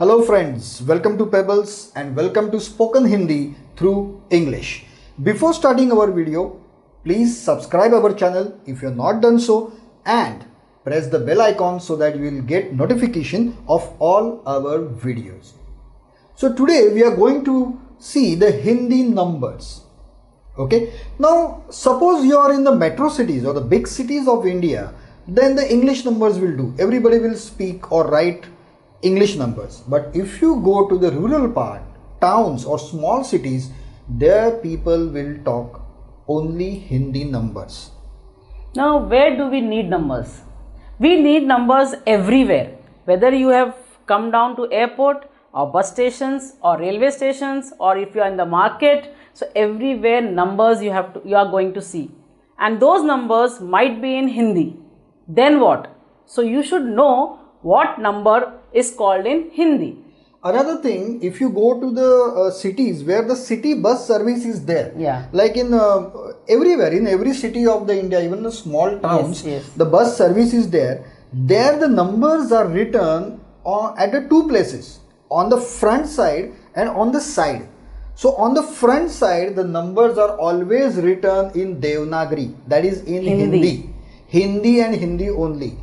Hello friends, welcome to Pebbles and welcome to Spoken Hindi through English. Before starting our video, please subscribe our channel if you have not done so and press the bell icon so that you will get notification of all our videos. So today we are going to see the Hindi numbers. Okay, now suppose you are in the metro cities or the big cities of India, then the English numbers will do. Everybody will speak or write English numbers. But if you go to the rural part, towns or small cities, there people will talk only Hindi numbers. Now, where do we need numbers? We need numbers everywhere. Whether you have come down to airport or bus stations or railway stations, or if you are in the market, so everywhere numbers you are going to see. And those numbers might be in Hindi. Then what? So you should know what number is called in Hindi. Another thing, if you go to the cities where the city bus service is there, like in everywhere, in every city of the India, even the small towns, the bus service is there. There the numbers are written at the two places, on the front side and on the side. So on the front side, the numbers are always written in Devanagari, that is in Hindi and Hindi only.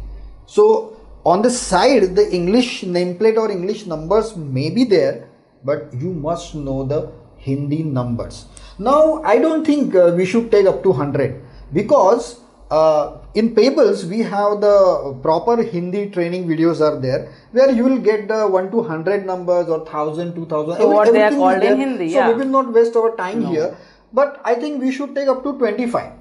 So on the side, the English nameplate or English numbers may be there, but you must know the Hindi numbers. Now, I don't think we should take up to 100 because in Pebbles, we have the proper Hindi training videos are there where you will get the 1 to 100 numbers or 1000, 2000. So what they are called in Hindi. So we will not waste our time here, but I think we should take up to 25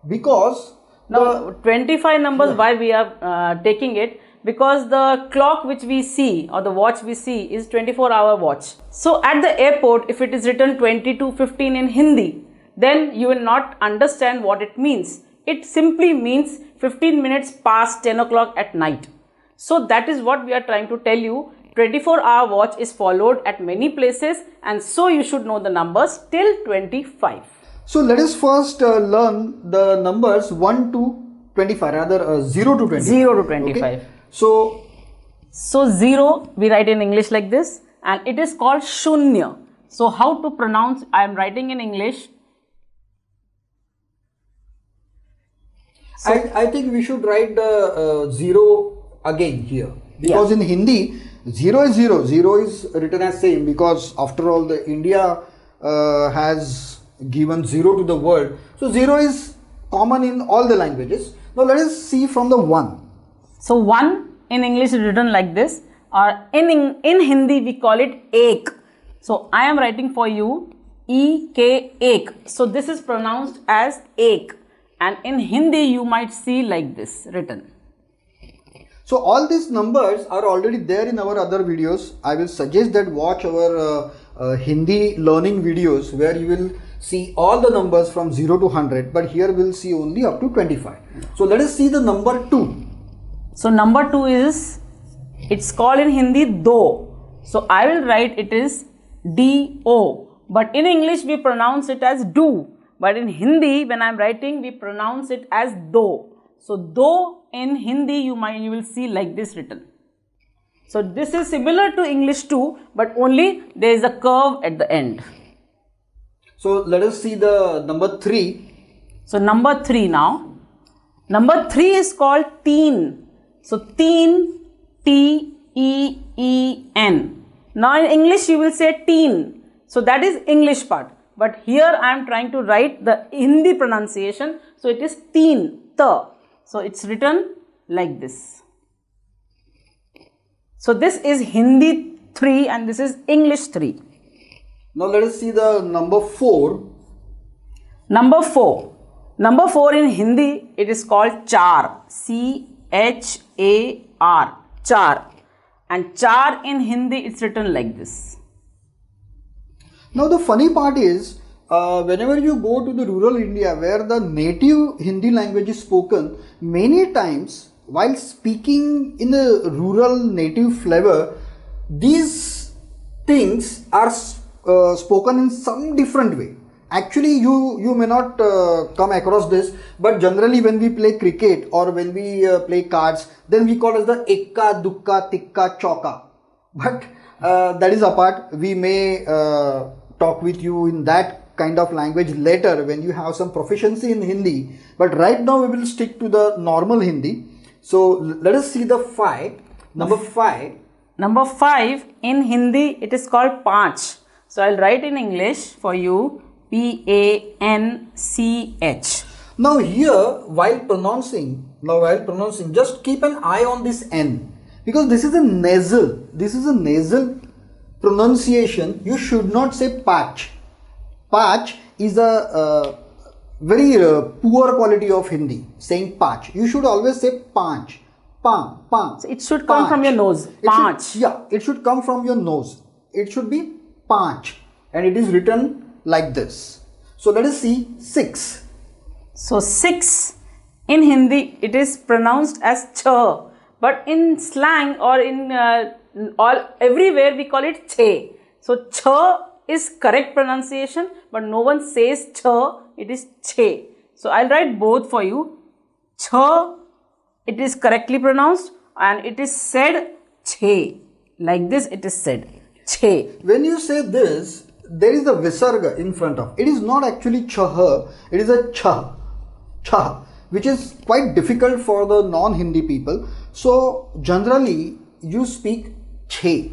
because now 25 numbers, why we are taking it? Because the clock which we see or the watch we see is 24-hour watch. So at the airport, if it is written 20 to 15 in Hindi, then you will not understand what it means. It simply means 15 minutes past 10 o'clock at night. So that is what we are trying to tell you. 24-hour watch is followed at many places, and so you should know the numbers till 25. So let us first learn the numbers 1 to 25, rather 0 to 25. 0 to 25. Okay? So 0 we write in English like this, and it is called Shunya. So how to pronounce? I am writing in English. So I think we should write the 0 again here, because in Hindi 0 is 0. 0 is written as same, because after all the India has given 0 to the world. So 0 is common in all the languages. Now let us see from the 1. So 1 in English is written like this, or in Hindi we call it ek. So I am writing for you ek, ek. So this is pronounced as ek, and in Hindi you might see like this written. So all these numbers are already there in our other videos. I will suggest that watch our Hindi learning videos where you will see all the numbers from 0 to 100, but here we'll see only up to 25. So let us see the number 2. So number 2 is, it's called in Hindi do. So I will write it is do, but in English we pronounce it as do. But in Hindi, when I am writing, we pronounce it as do. So do in Hindi you will see like this written. So this is similar to English too, but only there is a curve at the end. So let us see the number 3. So number 3 now. Number 3 is called teen. So teen, T-E-E-N. Now in English you will say teen. So that is English part. But here I am trying to write the Hindi pronunciation. So it is teen, ta. So it's written like this. So this is Hindi 3 and this is English 3. Now let us see the number 4. Number 4. Number 4 in Hindi, it is called char. C-H-A-R. Char. And char in Hindi, it's written like this. Now the funny part is, whenever you go to the rural India where the native Hindi language is spoken, many times while speaking in the rural native flavor, these things are spoken in some different way. Actually, you may not come across this, but generally when we play cricket or when we play cards, then we call it the ekka, dukka, tikka, chauka. But that is apart. We may talk with you in that kind of language later when you have some proficiency in Hindi. But right now we will stick to the normal Hindi. So let us see the 5. Number 5. Number 5 in Hindi it is called Panch. So I'll write in English for you. Panch. Now here while pronouncing, just keep an eye on this N, because this is a nasal. This is a nasal pronunciation. You should not say patch. Patch is a very poor quality of Hindi, saying patch. You should always say panch. Pang. So it should come from your nose. Panch. It should come from your nose. It should be panch, and it is written like this. So let us see 6. So 6 in Hindi it is pronounced as ch, but in slang or in everywhere we call it che. So ch is correct pronunciation, but no one says ch, it is che. So I'll write both for you. Ch, it is correctly pronounced, and it is said che. Like this it is said che. When you say this, there is a visarga in front of. It is not actually chah, it is a cha, which is quite difficult for the non-Hindi people. So generally you speak che.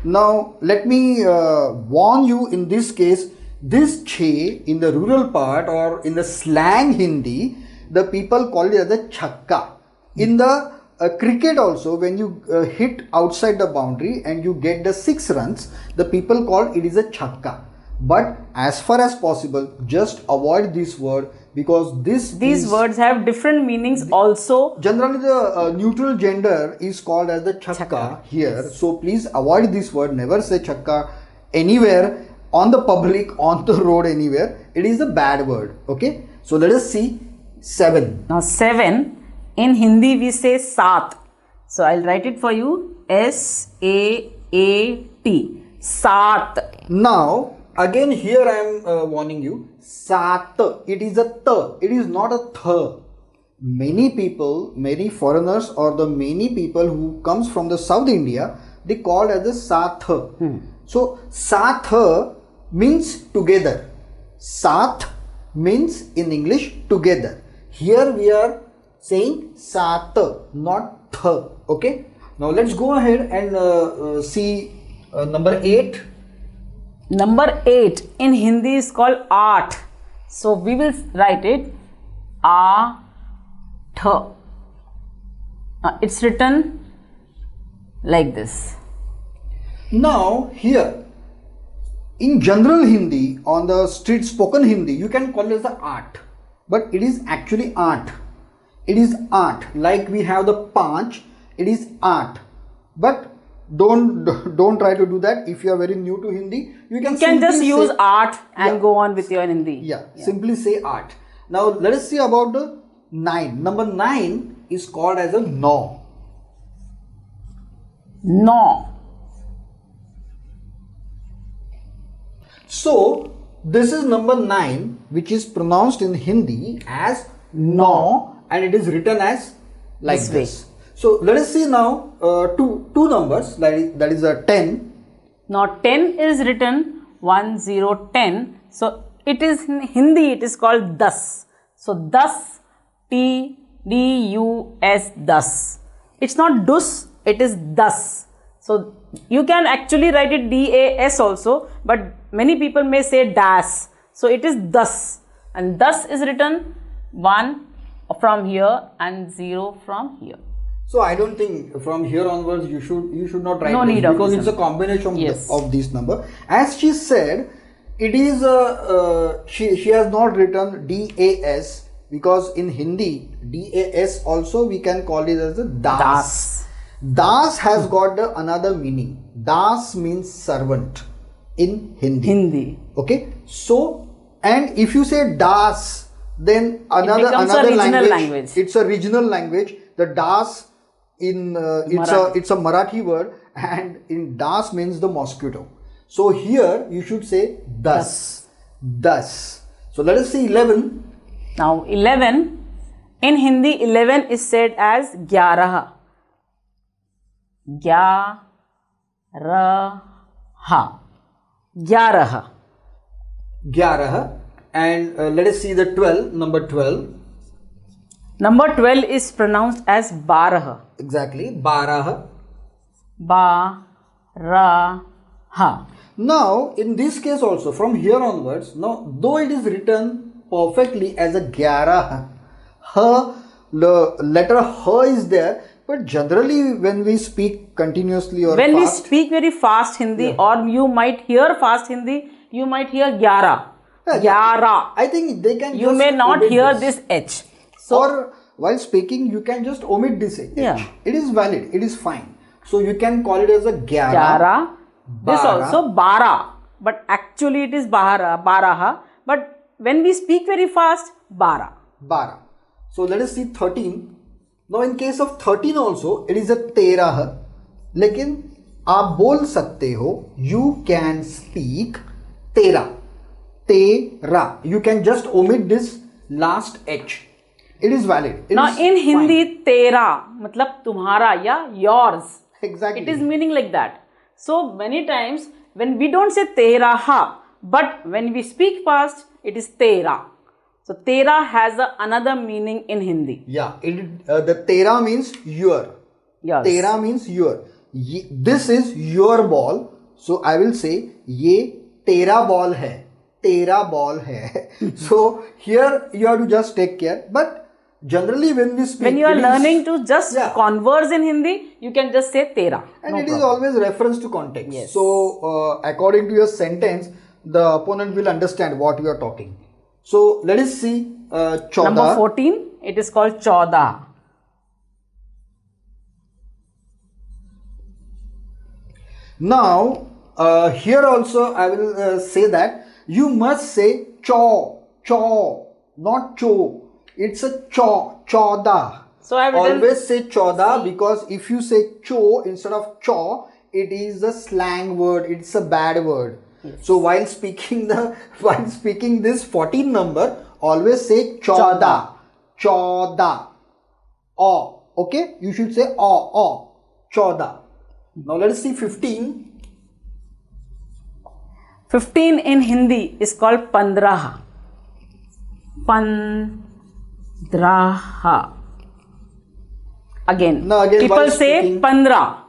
Now let me warn you in this case, this che in the rural part or in the slang Hindi, the people call it as a chakka. In the cricket also, when you hit outside the boundary and you get the 6 runs, the people call it is a chakka. But as far as possible, just avoid this word, because these words have different meanings also. Generally the neutral gender is called as the chakka here. Yes. So please avoid this word. Never say chakka anywhere, on the public, on the road, anywhere. It is a bad word. Okay. So let us see 7. Now 7 in Hindi we say saat. So I'll write it for you. S-A-A-T. Saat. Now again here I am warning you. Sat. It is a th. It is not a th. Many people, many foreigners or the many people who comes from the South India, they call it as a sath. So sath means together. Sath means in English together. Here we are saying sat, not th. Okay. Now let's go ahead and see number 8. Number 8 in Hindi is called art. So we will write it a th. It's written like this. Now here in general Hindi, on the street spoken Hindi, you can call it as the art, but it is actually art. It is art. Like we have the panch, it is art. But don't try to do that. If you are very new to Hindi, you can just use art and go on with your Hindi. Simply say art. Now let us see about the 9. Number 9 is called as a no. So this is number 9, which is pronounced in Hindi as no, and it is written as like this. So let us see now two numbers, that is a 10. Now 10 is written 1010. So it is in Hindi, it is called das. So das, T-D-U-S, das. It's not dus, it is das. So you can actually write it D-A-S also, but many people may say das. So it is das, and das is written 1 from here and 0 from here. So I don't think from here onwards you should not write no this, need because it's a combination of this number. As she said, it is she has not written DAS, because in Hindi DAS also we can call it as a das. Das has got another meaning. Das means servant in Hindi. Okay. So, and if you say das, then another language. It's a regional language. The das in it's a Marathi word, and in das means the mosquito. So here you should say das. So let us see 11. Now 11 in Hindi, 11 is said as 11. ग्यारह, ग्यारह, 11. And let us see the 12, number 12. Number 12 is pronounced as बारह. Exactly, 12. बारह. Now, in this case also, from here onwards, now though it is written perfectly as a 11, the letter H is there, but generally when we speak continuously or when fast, we speak very fast Hindi, or you might hear fast Hindi, you might hear gyara. Gyara. I think they can. You may not hear this H. So, or while speaking, you can just omit this H. Yeah. It is valid. It is fine. So you can call it as a gyara. Gyara. This also bara, but actually it is baraha. But when we speak very fast, bara. Bara. So let us see 13. Now in case of 13 also, it is a 13. लेकिन आप बोल सकते हो, you can speak 13. 13. You can just omit this last H. It is valid. Now in Hindi, tera matlab तुम्हारा या yours. Exactly. It is meaning like that. So many times when we don't say teraha, but when we speak fast, it is tera. So tera has another meaning in Hindi. Yeah, the tera means your. Yes. Tera means your. This is your ball. So I will say ye tera ball hai. Tera ball hai. So here you have to just take care. But generally when we speak, when you are learning to just converse in Hindi, you can just say tera. And it is always reference to context. Yes. So according to your sentence, the opponent will understand what you are talking. So let us see 14. Number 14, it is called chauda. Now here also I will say that you must say chaw, not cho. It's a chauda. So I will always say chauda, because if you say cho instead of chaw, it is a slang word. It's a bad word. Yes. So while speaking this 14 number, always say chauda. O. Okay, you should say o. Chauda. Now let us see 15. 15 in Hindi is called pandraha. Pandraha. Again people say pandra.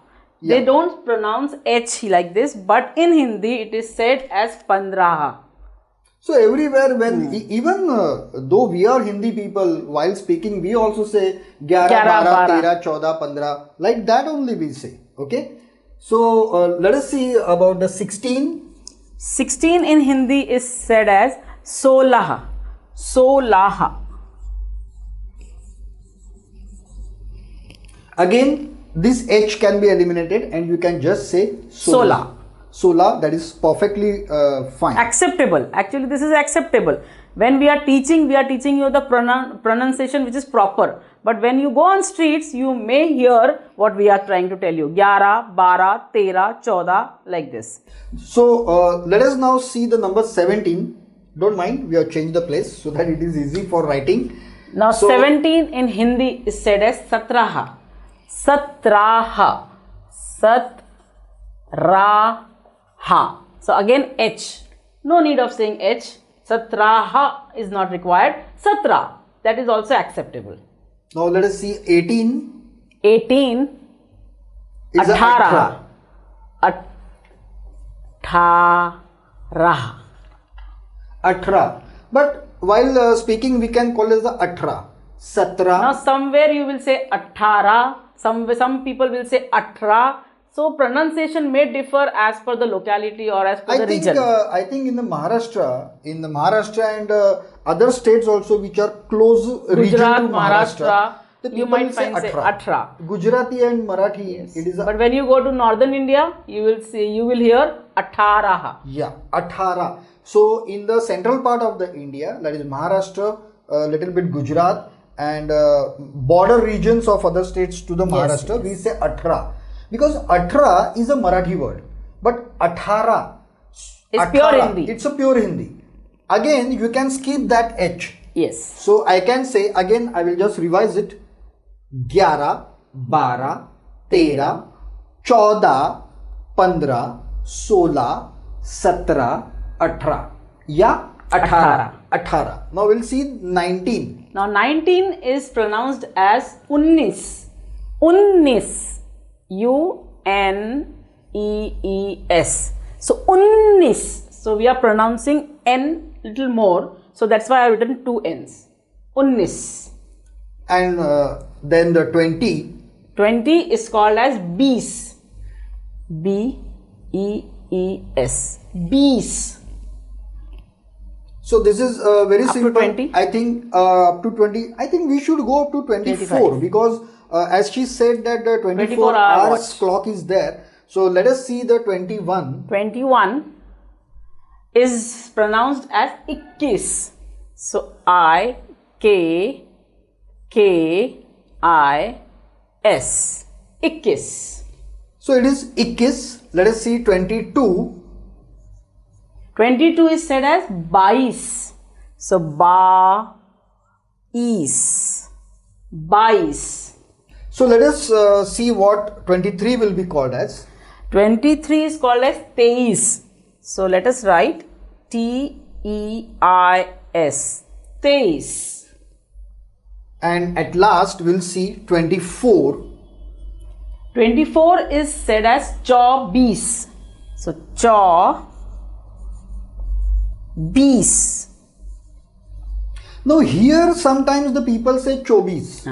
They don't pronounce H like this, but in Hindi it is said as pandraha. So everywhere when even though we are Hindi people, while speaking we also say 11, 12, 13, 14, 15. Like that only we say. Okay. So let us see about the 16. 16 in Hindi is said as solaha. Solaha. Again, this H can be eliminated and you can just say sola. Sola, that is perfectly fine. Acceptable. Actually, this is acceptable. When we are teaching you the pronunciation which is proper. But when you go on streets, you may hear what we are trying to tell you. 11, 12, 13, 14, like this. So, let us now see the number 17. Don't mind, we have changed the place so that it is easy for writing. Now, 17 in Hindi is said as satraha. Satraha. Satraha. So, again H. No need of saying H. Satraha is not required. Satra. That is also acceptable. Now, let us see 18. 18. Is 18. 18. 18. But while speaking, we can call it the 18. 17. Now, somewhere you will say 18. Some people will say 18. So, pronunciation may differ as per the locality or as per the region. I think in the Maharashtra and other states also which are close region to Maharashtra, you might find say 18. Gujarati and Marathi. Yes. It is. But when you go to northern India, you will hear 18. Yeah, 18. So in the central part of the India, that is Maharashtra, a little bit Gujarat, and border regions of other states to the Maharashtra, we say 18. Because 18 is a Marathi word, but 18 is pure Hindi. It's a pure Hindi. Again, you can skip that H. Yes. So I can say again, I will just revise it. 11, 12, 13, 14, 15, 16, 17, 18 या 18. Now we'll see 19. Now 19 is pronounced as unnis. Unnis. U-N-E-E-S. So unnis. So we are pronouncing N little more. So that's why I have written 2 N's. Unnis. And then the 20. 20 is called as bees. B-E-E-S. Bees. So this is very up simple. To 20? I think up to 20. I think we should go up to 24 25. Because as she said that the 24 hours clock is there. So let us see the 21. 21 is pronounced as ikkis. So I-K-K-I-S. Ikkis. So it is ikkis. Let us see 22. 22 is said as bais. So ba-is. Bais. So let us see what 23 will be called as. 23 is called as teis. So let us write T-E-I-S. Teis. And at last we'll see 24. 24 is said as chaubis. So chaubis. Now here sometimes the people say chobis.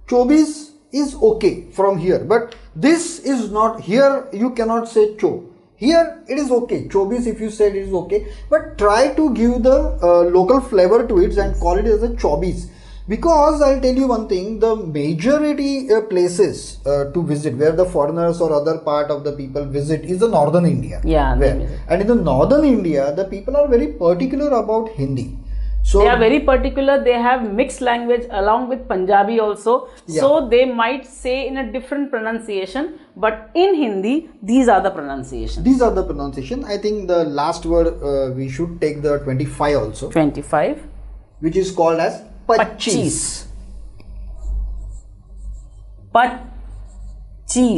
Chobis is okay from here, but this is not. Here you cannot say cho. Here it is okay. Chobis, if you said, it is okay, but try to give the local flavor to it and call it as a chobis. Because I'll tell you one thing, the majority places to visit where the foreigners or other part of the people visit is the northern India. Yeah. And in the northern India, the people are very particular about Hindi. So they are very particular. They have mixed language along with Punjabi also. Yeah. So they might say in a different pronunciation, but in Hindi, these are the pronunciations. These are the pronunciation. I think the last word we should take the 25 also. 25. Which is called as Pachis. Pachis.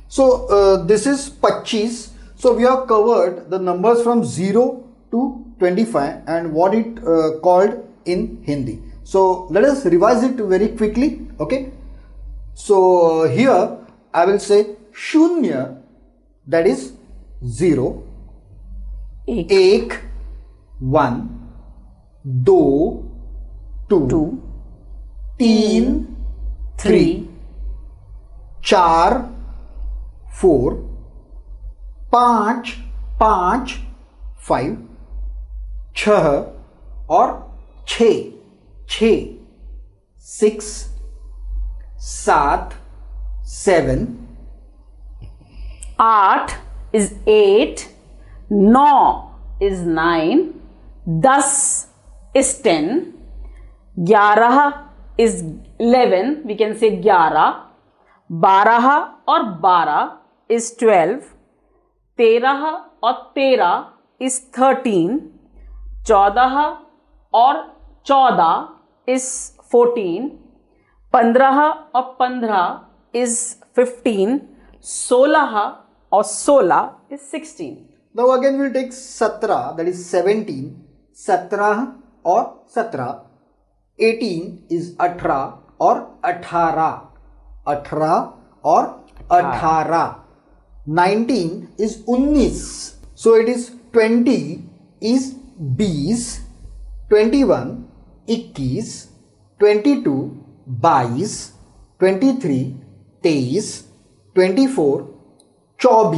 So this is Pachis. So we have covered the numbers from 0 to 25 and what it called in Hindi. So let us revise it very quickly. Okay. So here I will say Shunya, that is 0, Ek, 1, दो, 2, 3, 3, 4, 4, 5, 5, 5, 6 और 6, 6, 7, 7, 8 is 8, 9 is 9, 10 is 10, 11 is 11, we can say 11, 12 or 12 is 12, 13 or 13 is 13, 14 or 14 is 14, 15 or 15 is 15, 16 or 16 is 16. Now again we'll take 17, that is 17, 17 or 17, 18 is 18 or 18, 18 or 18, 19 is 19, so it is 20 is 20, 21 21, 22 22, 23 23, 24 24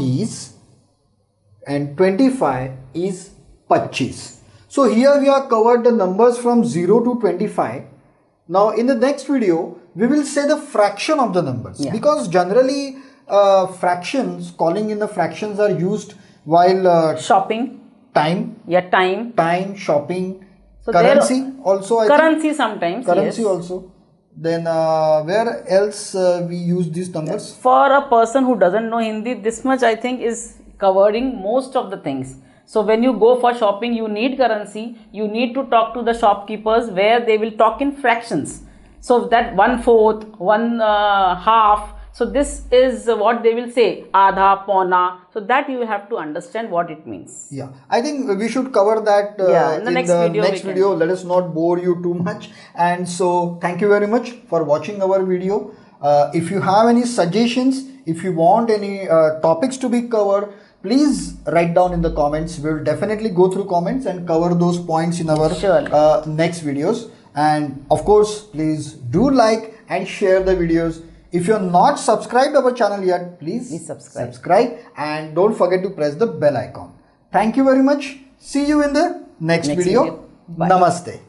and 25 is 25. So here we have covered the numbers from 0 to 25. Now in the next video we will say the fraction of the numbers, because generally fractions, calling in the fractions are used while shopping, time, time, shopping, so currency also. Currency sometimes. Currency also. Then where else we use these numbers? For a person who doesn't know Hindi, this much I think is covering most of the things. So when you go for shopping, you need currency. You need to talk to the shopkeepers where they will talk in fractions. So that 1/4, 1/2, So this is what they will say, Adha, Pauna. So that you have to understand what it means. Yeah, I think we should cover that in the next video. Let us not bore you too much. And so thank you very much for watching our video. If you have any suggestions, if you want any topics to be covered, please write down in the comments. We will definitely go through comments and cover those points in our next videos. And of course, please do like and share the videos. If you're not subscribed our channel yet, please subscribe and don't forget to press the bell icon. Thank you very much. See you in the next video. Bye. Namaste.